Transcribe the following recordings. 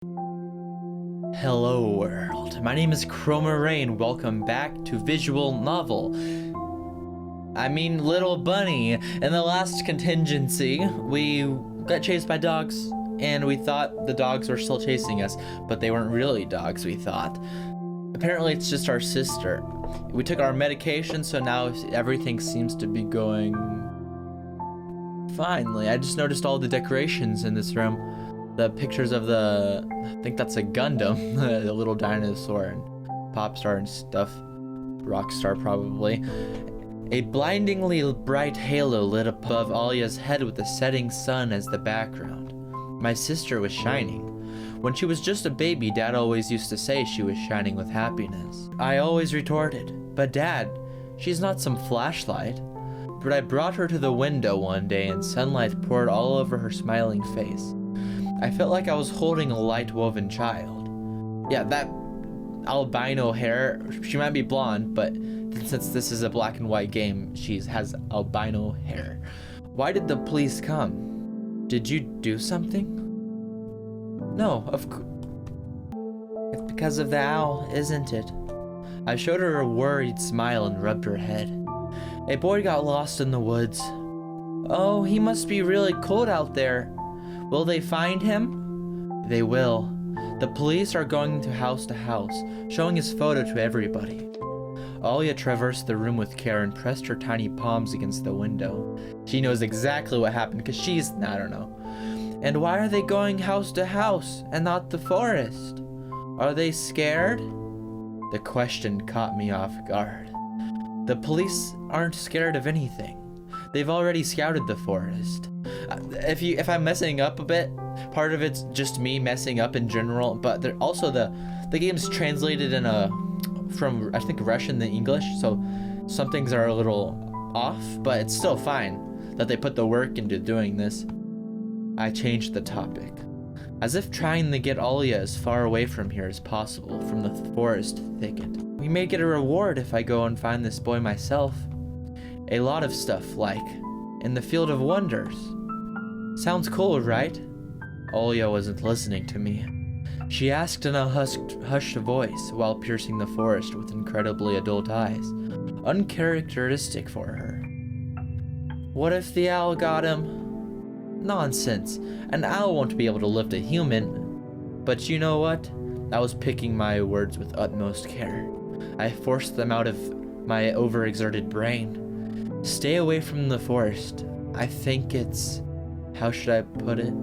Hello world, my name is Chromaray and welcome back to Visual Novel. Little Bunny. In the last contingency, we got chased by dogs and we thought the dogs were still chasing us, but they weren't really dogs, we thought. Apparently it's just our sister. We took our medication, so now everything seems to be going finely. I just noticed all the decorations in this room. The pictures of I think that's a Gundam, the little dinosaur and pop star and stuff. Rock star probably. A blindingly bright halo lit above Alya's head with the setting sun as the background. My sister was shining. When she was just a baby, Dad always used to say she was shining with happiness. I always retorted, "But Dad, she's not some flashlight." But I brought her to the window one day and sunlight poured all over her smiling face. I felt like I was holding a light-woven child. Yeah, that albino hair, she might be blonde, but since this is a black and white game, she has albino hair. Why did the police come? Did you do something? No, of course. It's because of the owl, isn't it? I showed her a worried smile and rubbed her head. A boy got lost in the woods. Oh, he must be really cold out there. Will they find him? They will. The police are going to house, showing his photo to everybody. Alya traversed the room with care and pressed her tiny palms against the window. She knows exactly what happened because I don't know. And why are they going house to house and not the forest? Are they scared? The question caught me off guard. The police aren't scared of anything. They've already scouted the forest. If I'm messing up a bit, part of it's just me messing up in general, but also the game's translated from I think Russian to English, so some things are a little off, but it's still fine that they put the work into doing this. I changed the topic, as if trying to get Alya as far away from here as possible, from the forest thicket. We may get a reward if I go and find this boy myself. A lot of stuff, like in the Field of Wonders. Sounds cool, right? Alya wasn't listening to me. She asked in a hushed voice while piercing the forest with incredibly adult eyes, uncharacteristic for her. What if the owl got him? Nonsense. An owl won't be able to lift a human. But you know what? I was picking my words with utmost care. I forced them out of my overexerted brain. Stay away from the forest. I think it's... how should I put it?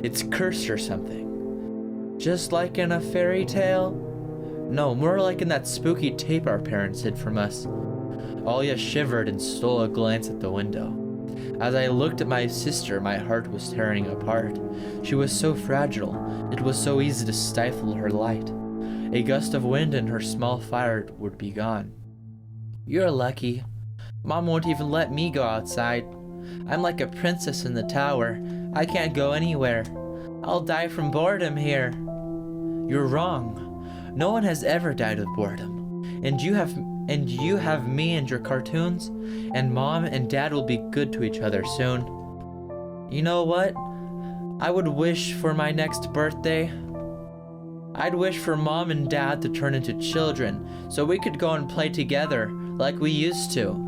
It's cursed or something. Just like in a fairy tale? No, more like in that spooky tape our parents hid from us. Alya shivered and stole a glance at the window. As I looked at my sister, my heart was tearing apart. She was so fragile. It was so easy to stifle her light. A gust of wind and her small fire would be gone. You're lucky. Mom won't even let me go outside. I'm like a princess in the tower. I can't go anywhere. I'll die from boredom here. You're wrong. No one has ever died of boredom. And you have me and your cartoons, and Mom and Dad will be good to each other soon. You know what? I would wish for my next birthday. I'd wish for Mom and Dad to turn into children so we could go and play together like we used to.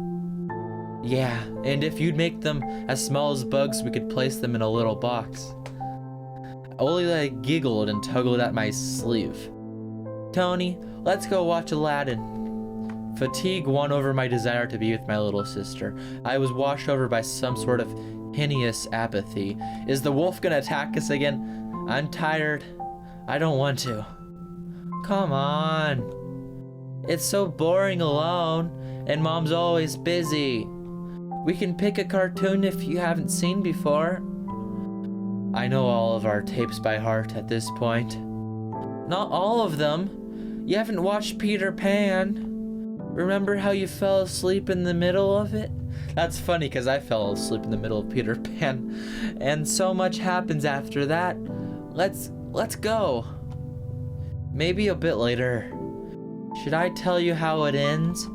Yeah, and if you'd make them as small as bugs, we could place them in a little box. Alya giggled and tuggled at my sleeve. Tony, let's go watch Aladdin. Fatigue won over my desire to be with my little sister. I was washed over by some sort of hideous apathy. Is the wolf gonna attack us again? I'm tired. I don't want to. Come on. It's so boring alone, and Mom's always busy. We can pick a cartoon if you haven't seen before. I know all of our tapes by heart at this point. Not all of them. You haven't watched Peter Pan. Remember how you fell asleep in the middle of it? That's funny because I fell asleep in the middle of Peter Pan. And so much happens after that. Let's go. Maybe a bit later. Should I tell you how it ends?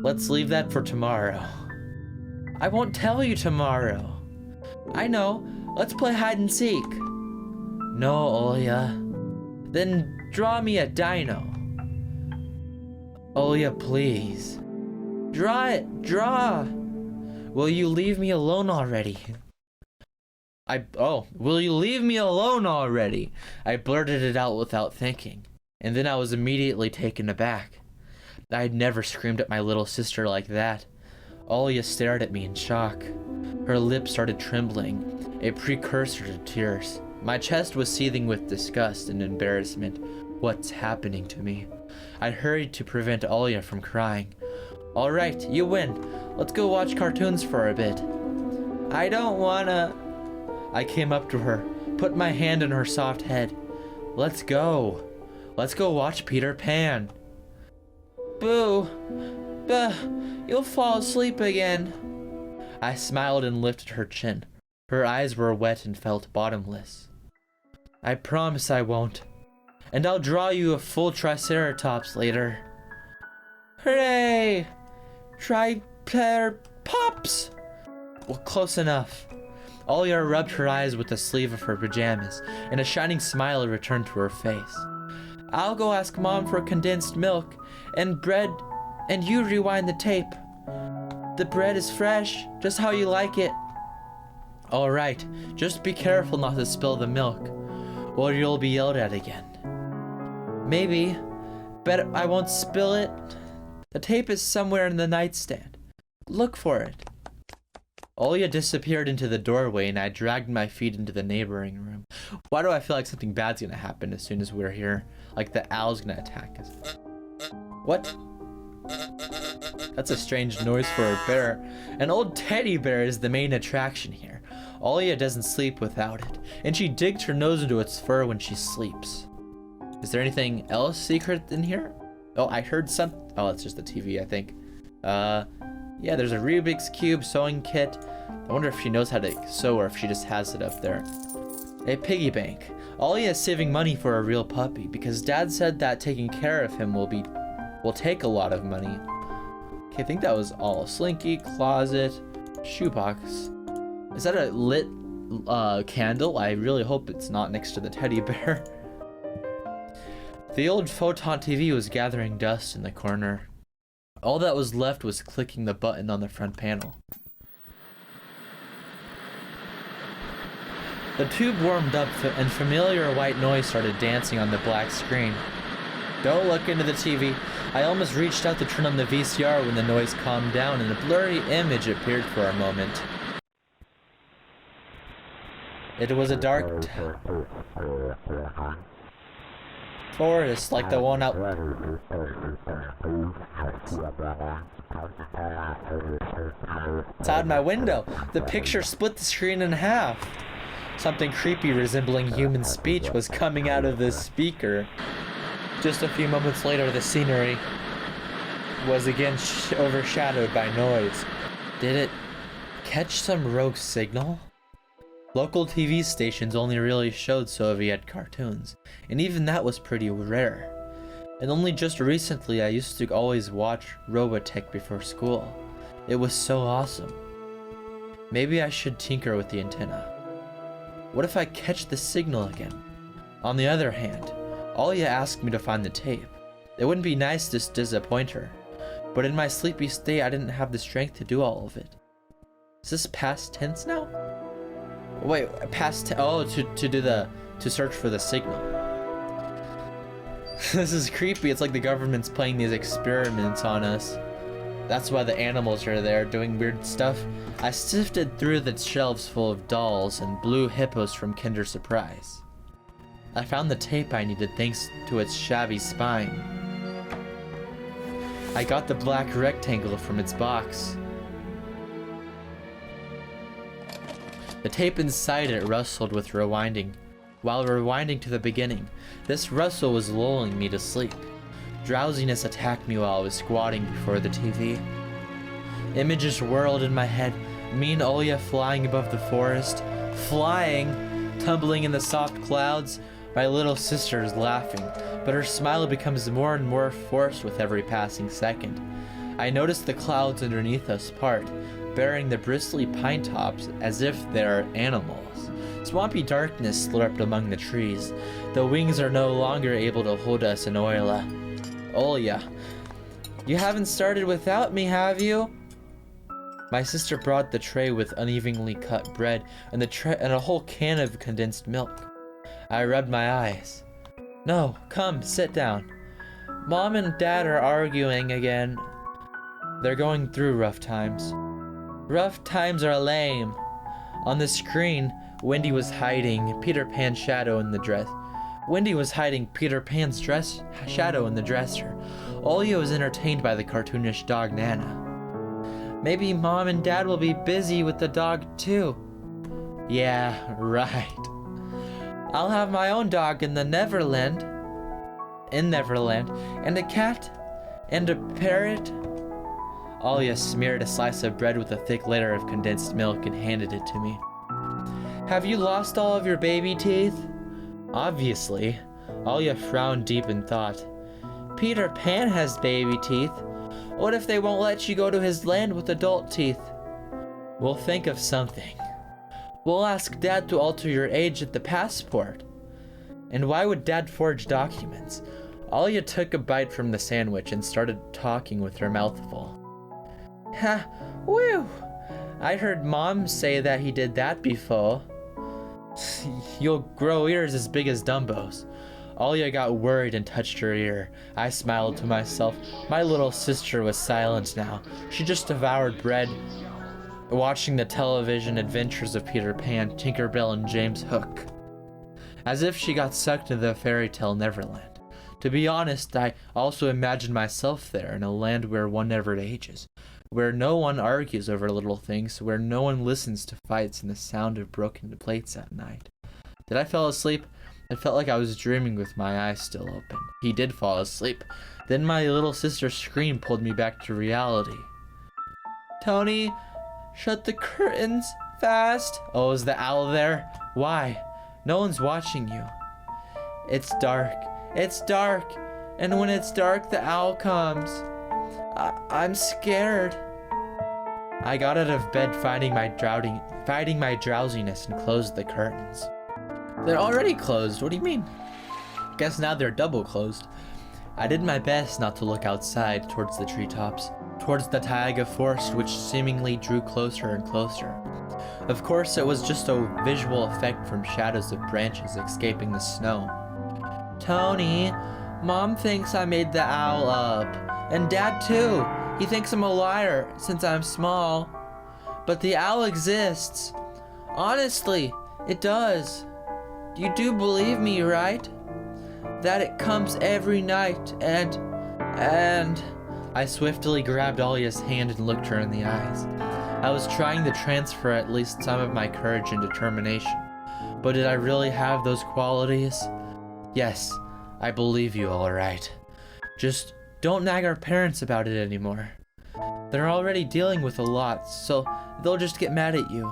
Let's leave that for tomorrow. I won't tell you tomorrow. I know. Let's play hide and seek. No, Alya. Then draw me a dino. Olya, please. Draw it, draw! Will you leave me alone already? Will you leave me alone already? I blurted it out without thinking, and then I was immediately taken aback. I'd never screamed at my little sister like that. Olya stared at me in shock. Her lips started trembling, a precursor to tears. My chest was seething with disgust and embarrassment. What's happening to me? I hurried to prevent Olya from crying. All right, you win. Let's go watch cartoons for a bit. I don't wanna... I came up to her, put my hand on her soft head. Let's go. Let's go watch Peter Pan. Boo. You'll fall asleep again. I smiled and lifted her chin. Her eyes were wet and felt bottomless. I promise I won't. And I'll draw you a full Triceratops later. Hooray! Triceratops! Well, close enough. Olya rubbed her eyes with the sleeve of her pajamas, and a shining smile returned to her face. I'll go ask Mom for condensed milk and bread, and you rewind the tape. The bread is fresh, just how you like it. All right, just be careful not to spill the milk, or you'll be yelled at again. Maybe, but I won't spill it. The tape is somewhere in the nightstand. Look for it. Olya disappeared into the doorway, and I dragged my feet into the neighboring room. Why do I feel like something bad's gonna happen as soon as we're here? Like the owl's gonna attack us. What? That's a strange noise for a bear. An old teddy bear is the main attraction here. Olya doesn't sleep without it, and she digs her nose into its fur when she sleeps. Is there anything else secret in here? Oh, I heard some... Oh, it's just the TV, I think. Yeah, there's a Rubik's Cube sewing kit. I wonder if she knows how to sew or if she just has it up there. A piggy bank. Olya is saving money for a real puppy because Dad said that taking care of him will take a lot of money. Okay, I think that was all. Slinky, closet, shoebox. Is that a lit candle? I really hope it's not next to the teddy bear. The old photon TV was gathering dust in the corner. All that was left was clicking the button on the front panel. The tube warmed up and familiar white noise started dancing on the black screen. Don't look into the TV. I almost reached out to turn on the VCR when the noise calmed down and a blurry image appeared for a moment. It was a dark forest like the one out... Outside my window. The picture split the screen in half. Something creepy resembling human speech was coming out of the speaker. Just a few moments later, the scenery was again overshadowed by noise. Did it catch some rogue signal? Local TV stations only really showed Soviet cartoons, and even that was pretty rare. And only just recently I used to always watch Robotech before school. It was so awesome. Maybe I should tinker with the antenna. What if I catch the signal again? On the other hand, Olya asked me to find the tape. It wouldn't be nice to disappoint her, but in my sleepy state I didn't have the strength to do all of it. Is this past tense now? Wait, to search for the signal. This is creepy. It's like the government's playing these experiments on us. That's why the animals are there doing weird stuff. I sifted through the shelves full of dolls and blue hippos from Kinder Surprise. I found the tape I needed thanks to its shabby spine. I got the black rectangle from its box. The tape inside it rustled with rewinding. While rewinding to the beginning, this rustle was lulling me to sleep. Drowsiness attacked me while I was squatting before the TV. Images whirled in my head, me and Olya flying above the forest, flying, tumbling in the soft clouds, my little sister is laughing, but her smile becomes more and more forced with every passing second. I noticed the clouds underneath us part, bearing the bristly pine tops as if they're animals. Swampy darkness slurped among the trees. The wings are no longer able to hold us in Olya. You haven't started without me, have you? My sister brought the tray with unevenly cut bread and a whole can of condensed milk. I rubbed my eyes. No, come, sit down. Mom and Dad are arguing again. They're going through rough times. Rough times are lame. On the screen, Wendy was hiding Peter Pan's shadow in the dress. Wendy was hiding Peter Pan's shadow in the dresser. Olya was entertained by the cartoonish dog Nana. Maybe Mom and Dad will be busy with the dog too. Yeah, right. I'll have my own dog in Neverland, and a cat, and a parrot. Olya smeared a slice of bread with a thick layer of condensed milk and handed it to me. Have you lost all of your baby teeth? Obviously. Olya frowned deep in thought. Peter Pan has baby teeth. What if they won't let you go to his land with adult teeth? We'll think of something. We'll ask Dad to alter your age at the passport. And why would Dad forge documents? Olya took a bite from the sandwich and started talking with her mouth full. Ha, whew! I heard Mom say that he did that before. You'll grow ears as big as Dumbo's. Olya got worried and touched her ear. I smiled to myself. My little sister was silent now. She just devoured bread, watching the television adventures of Peter Pan, Tinkerbell, and James Hook. As if she got sucked into the fairy tale Neverland. To be honest, I also imagined myself there, in a land where one never ages, where no one argues over little things, where no one listens to fights and the sound of broken plates at night. Did I fall asleep? I felt like I was dreaming with my eyes still open. He did fall asleep. Then my little sister's scream pulled me back to reality. Tony, shut the curtains fast. Oh, is the owl there? Why? No one's watching you. It's dark. It's dark. And when it's dark, the owl comes. I'm scared. I got out of bed fighting my drowsiness and closed the curtains. They're already closed. What do you mean? Guess now they're double closed. I did my best not to look outside towards the treetops, towards the taiga forest which seemingly drew closer and closer. Of course, it was just a visual effect from shadows of branches escaping the snow. Tony, Mom thinks I made the owl up. And Dad too. He thinks I'm a liar since I'm small. But the owl exists. Honestly, it does. You do believe me, right? That it comes every night and... I swiftly grabbed Olya's hand and looked her in the eyes. I was trying to transfer at least some of my courage and determination. But did I really have those qualities? Yes, I believe you all right. Just don't nag our parents about it anymore. They're already dealing with a lot, so they'll just get mad at you.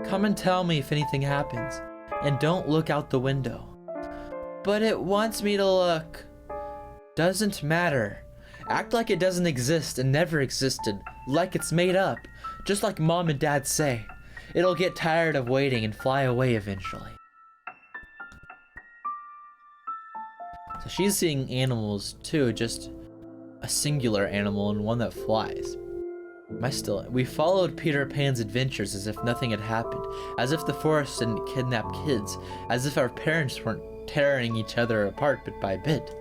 Come and tell me if anything happens. And don't look out the window. But it wants me to look. Doesn't matter. Act like it doesn't exist and never existed, like it's made up, just like Mom and Dad say. It'll get tired of waiting and fly away eventually. So she's seeing animals too, just a singular animal and one that flies. We followed Peter Pan's adventures as if nothing had happened, as if the forest didn't kidnap kids, as if our parents weren't tearing each other apart bit by bit.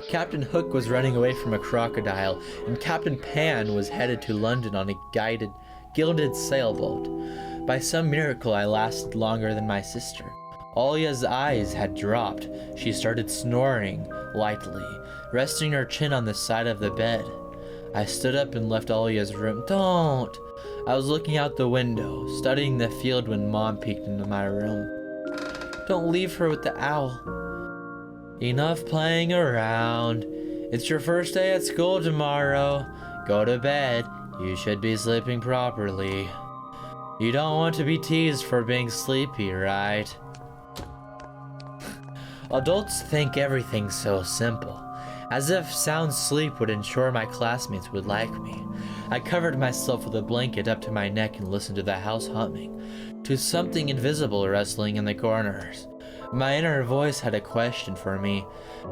Captain Hook was running away from a crocodile, and Captain Pan was headed to London on a gilded sailboat. By some miracle, I lasted longer than my sister. Olya's eyes had dropped. She started snoring lightly, resting her chin on the side of the bed. I stood up and left Olya's room. Don't! I was looking out the window, studying the field when Mom peeked into my room. Don't leave her with the owl. Enough playing around. It's your first day at school tomorrow. Go to bed. You should be sleeping properly. You don't want to be teased for being sleepy, right? Adults think everything's so simple. As if sound sleep would ensure my classmates would like me. I covered myself with a blanket up to my neck and listened to the house humming, to something invisible rustling in the corners. My inner voice had a question for me.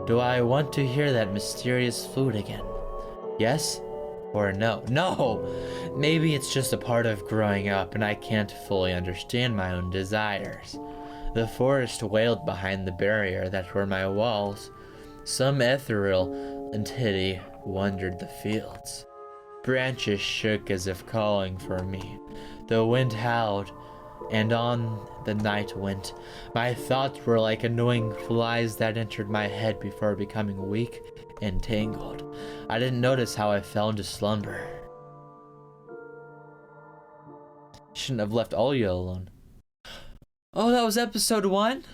Do I want to hear that mysterious flute again? Yes or no? No! Maybe it's just a part of growing up and I can't fully understand my own desires. The forest wailed behind the barrier that were my walls. Some ethereal entity wandered the fields. Branches shook as if calling for me. The wind howled, and on the night went. My thoughts were like annoying flies that entered my head before becoming weak and tangled. I didn't notice how I fell into slumber. Shouldn't have left all you alone. Oh, that was episode 1?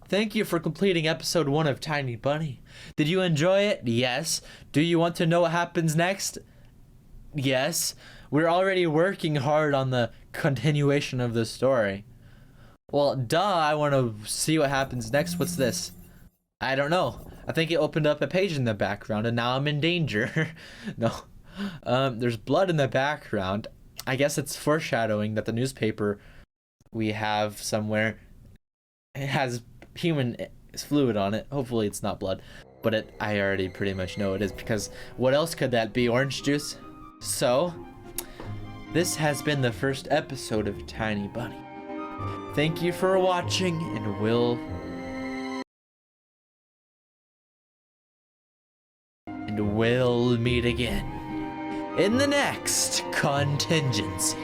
Thank you for completing episode 1 of Tiny Bunny. Did you enjoy it? Yes. Do you want to know what happens next? Yes. We're already working hard on the continuation of the story. Well, duh, I want to see what happens next. What's this? I don't know. I think it opened up a page in the background and now I'm in danger. No. There's blood in the background. I guess it's foreshadowing that the newspaper we have somewhere has human fluid on it. Hopefully it's not blood, but I already pretty much know it is, because what else could that be? Orange juice? So, this has been the first episode of Tiny Bunny. Thank you for watching, and we'll meet again in the next contingency.